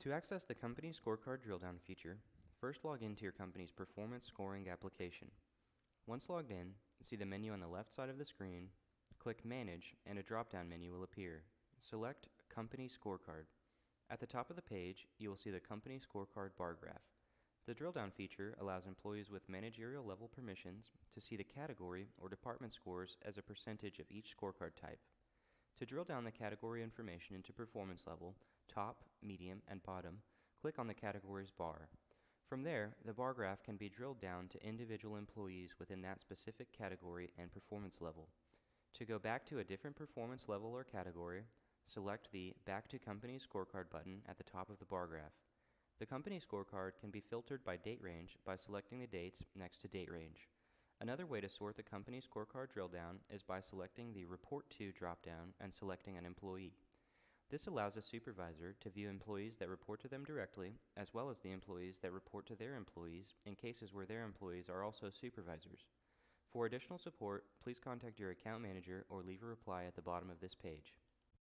To access the Company Scorecard drill-down feature, first log into your company's performance scoring application. Once logged in, see the menu on the left side of the screen, click Manage, and a drop-down menu will appear. Select Company Scorecard. At the top of the page, you will see the Company Scorecard bar graph. The drill-down feature allows employees with managerial level permissions to see the category or department scores as a percentage of each scorecard type. To drill down the category information into performance level, top, medium, and bottom, click on the categories bar. From there, the bar graph can be drilled down to individual employees within that specific category and performance level. To go back to a different performance level or category, select the Back to Company Scorecard button at the top of the bar graph. The company scorecard can be filtered by date range by selecting the dates next to date range. Another way to sort the company scorecard drill down is by selecting the Report To dropdown and selecting an employee. This allows a supervisor to view employees that report to them directly, as well as the employees that report to their employees in cases where their employees are also supervisors. For additional support, please contact your account manager or leave a reply at the bottom of this page.